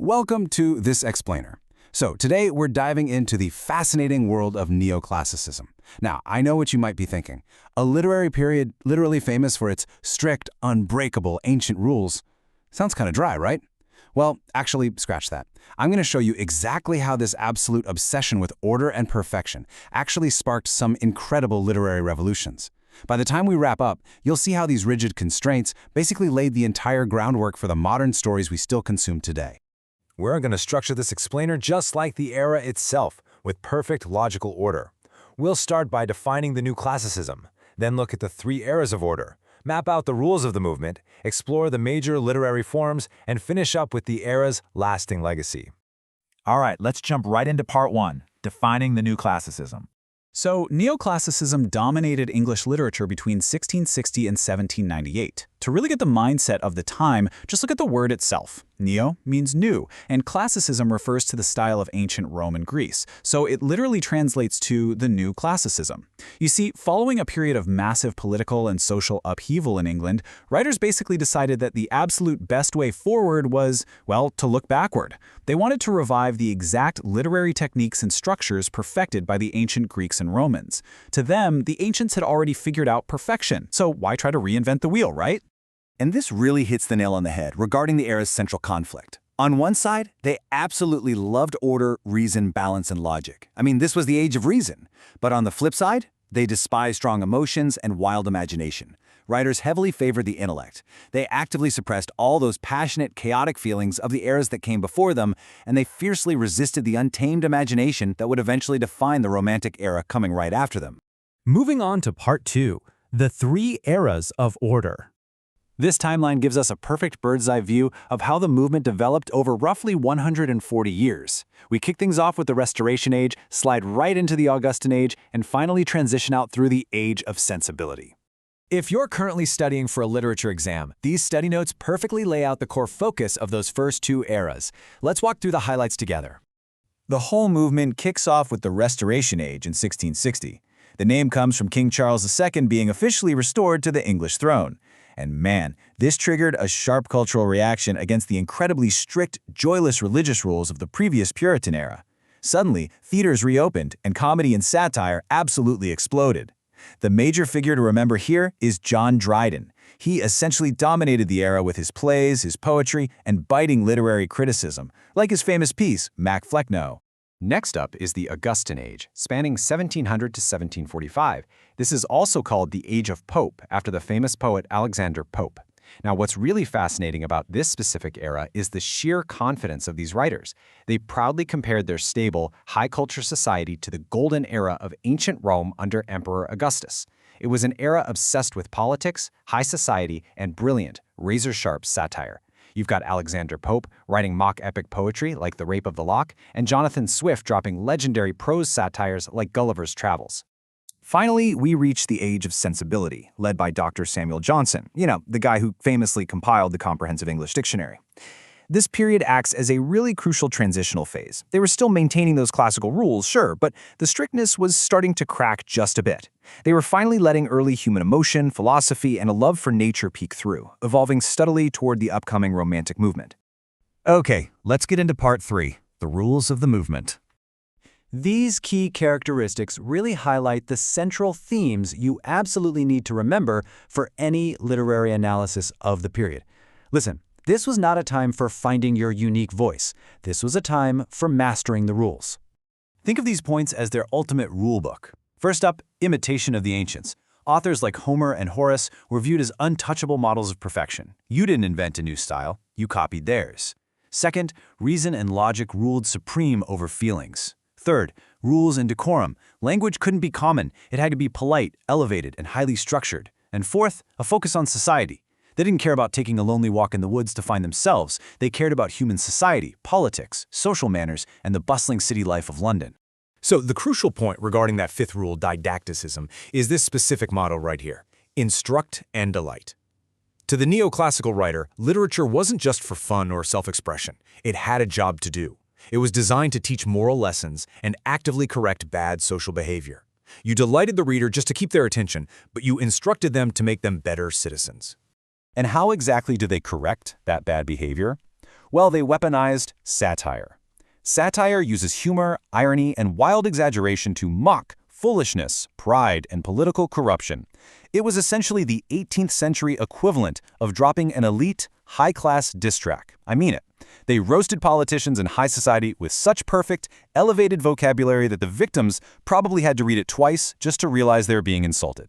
Welcome to This Explainer. So today we're diving into the fascinating world of neoclassicism. Now, I know what you might be thinking. A literary period literally famous for its strict, unbreakable ancient rules. Sounds kind of dry, right? Well, actually, scratch that. I'm going to show you exactly how this absolute obsession with order and perfection actually sparked some incredible literary revolutions. By the time we wrap up, you'll see how these rigid constraints basically laid the entire groundwork for the modern stories we still consume today. We're going to structure this explainer just like the era itself, with perfect logical order. We'll start by defining the new classicism, then look at the three eras of order, map out the rules of the movement, explore the major literary forms, and finish up with the era's lasting legacy. All right, let's jump right into part one, defining the new classicism. So, neoclassicism dominated English literature between 1660 and 1798. To really get the mindset of the time, just look at the word itself. Neo means new, and classicism refers to the style of ancient Rome and Greece, so it literally translates to the new classicism. You see, following a period of massive political and social upheaval in England, writers basically decided that the absolute best way forward was, well, to look backward. They wanted to revive the exact literary techniques and structures perfected by the ancient Greeks and Romans. To them, the ancients had already figured out perfection, so why try to reinvent the wheel, right? And this really hits the nail on the head regarding the era's central conflict. On one side, they absolutely loved order, reason, balance, and logic. I mean, this was the age of reason. But on the flip side, they despised strong emotions and wild imagination. Writers heavily favored the intellect. They actively suppressed all those passionate, chaotic feelings of the eras that came before them, and they fiercely resisted the untamed imagination that would eventually define the Romantic era coming right after them. Moving on to part two, the three eras of order. This timeline gives us a perfect bird's-eye view of how the movement developed over roughly 140 years. We kick things off with the Restoration Age, slide right into the Augustan Age, and finally transition out through the Age of Sensibility. If you're currently studying for a literature exam, these study notes perfectly lay out the core focus of those first two eras. Let's walk through the highlights together. The whole movement kicks off with the Restoration Age in 1660. The name comes from King Charles II being officially restored to the English throne. And man, this triggered a sharp cultural reaction against the incredibly strict, joyless religious rules of the previous Puritan era. Suddenly, theaters reopened, and comedy and satire absolutely exploded. The major figure to remember here is John Dryden. He essentially dominated the era with his plays, his poetry, and biting literary criticism, like his famous piece, Mac Flecknoe. Next up is the Augustan Age, spanning 1700 to 1745. This is also called the Age of Pope, after the famous poet Alexander Pope. Now, what's really fascinating about this specific era is the sheer confidence of these writers. They proudly compared their stable, high-culture society to the golden era of ancient Rome under Emperor Augustus. It was an era obsessed with politics, high society, and brilliant, razor-sharp satire. You've got Alexander Pope writing mock-epic poetry like The Rape of the Lock, and Jonathan Swift dropping legendary prose satires like Gulliver's Travels. Finally, we reach the Age of Sensibility, led by Dr. Samuel Johnson, the guy who famously compiled the Comprehensive English Dictionary. This period acts as a really crucial transitional phase. They were still maintaining those classical rules, sure, but the strictness was starting to crack just a bit. They were finally letting early human emotion, philosophy, and a love for nature peek through, evolving steadily toward the upcoming Romantic movement. Okay, let's get into part three, the rules of the movement. These key characteristics really highlight the central themes you absolutely need to remember for any literary analysis of the period. Listen, this was not a time for finding your unique voice. This was a time for mastering the rules. Think of these points as their ultimate rulebook. First up, imitation of the ancients. Authors like Homer and Horace were viewed as untouchable models of perfection. You didn't invent a new style, you copied theirs. Second, reason and logic ruled supreme over feelings. Third, rules and decorum. Language couldn't be common, it had to be polite, elevated, and highly structured. And fourth, a focus on society. They didn't care about taking a lonely walk in the woods to find themselves. They cared about human society, politics, social manners, and the bustling city life of London. So the crucial point regarding that fifth rule, didacticism, is this specific motto right here: instruct and delight. To the neoclassical writer, literature wasn't just for fun or self-expression. It had a job to do. It was designed to teach moral lessons and actively correct bad social behavior. You delighted the reader just to keep their attention, but you instructed them to make them better citizens. And how exactly do they correct that bad behavior? Well, they weaponized satire. Satire uses humor, irony, and wild exaggeration to mock foolishness, pride, and political corruption. It was essentially the 18th century equivalent of dropping an elite, high-class diss track. I mean it. They roasted politicians in high society with such perfect, elevated vocabulary that the victims probably had to read it twice just to realize they were being insulted.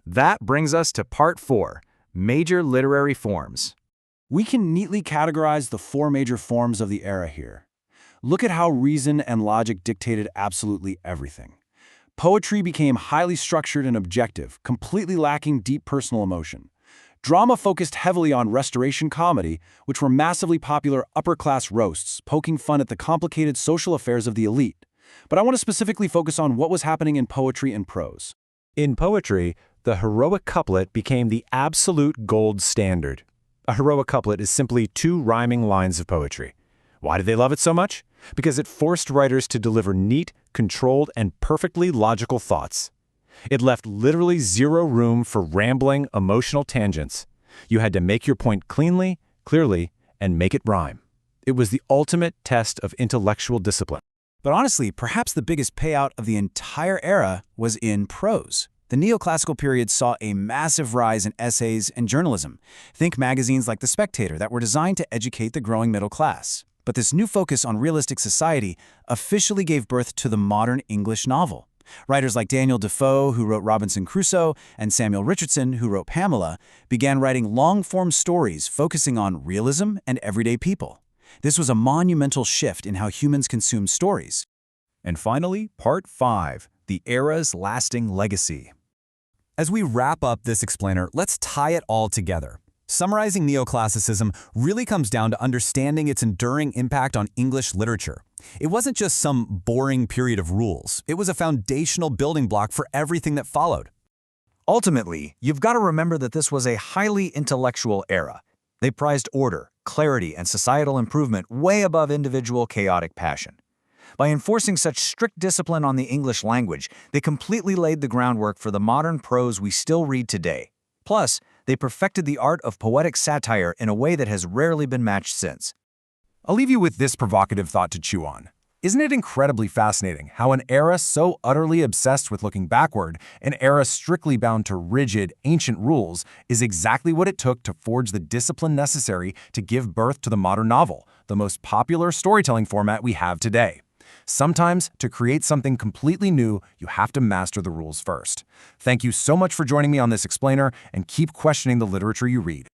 That brings us to Part 4, Major Literary Forms. We can neatly categorize the 4 major forms of the era here. Look at how reason and logic dictated absolutely everything. Poetry became highly structured and objective, completely lacking deep personal emotion. Drama focused heavily on Restoration comedy, which were massively popular upper-class roasts, poking fun at the complicated social affairs of the elite. But I want to specifically focus on what was happening in poetry and prose. In poetry, the heroic couplet became the absolute gold standard. A heroic couplet is simply 2 rhyming lines of poetry. Why did they love it so much? Because it forced writers to deliver neat, controlled, and perfectly logical thoughts. It left literally 0 room for rambling, emotional tangents. You had to make your point cleanly, clearly, and make it rhyme. It was the ultimate test of intellectual discipline. But honestly, perhaps the biggest payout of the entire era was in prose. The neoclassical period saw a massive rise in essays and journalism. Think magazines like The Spectator that were designed to educate the growing middle class. But this new focus on realistic society officially gave birth to the modern English novel. Writers like Daniel Defoe, who wrote Robinson Crusoe, and Samuel Richardson, who wrote Pamela, began writing long-form stories focusing on realism and everyday people. This was a monumental shift in how humans consume stories. And finally, Part 5, the era's lasting legacy. As we wrap up this explainer, let's tie it all together. Summarizing neoclassicism really comes down to understanding its enduring impact on English literature. It wasn't just some boring period of rules. It was a foundational building block for everything that followed. Ultimately, you've got to remember that this was a highly intellectual era. They prized order, clarity, and societal improvement way above individual chaotic passion. By enforcing such strict discipline on the English language, they completely laid the groundwork for the modern prose we still read today. Plus, they perfected the art of poetic satire in a way that has rarely been matched since. I'll leave you with this provocative thought to chew on. Isn't it incredibly fascinating how an era so utterly obsessed with looking backward, an era strictly bound to rigid, ancient rules, is exactly what it took to forge the discipline necessary to give birth to the modern novel, the most popular storytelling format we have today? Sometimes, to create something completely new, you have to master the rules first. Thank you so much for joining me on this explainer, and keep questioning the literature you read.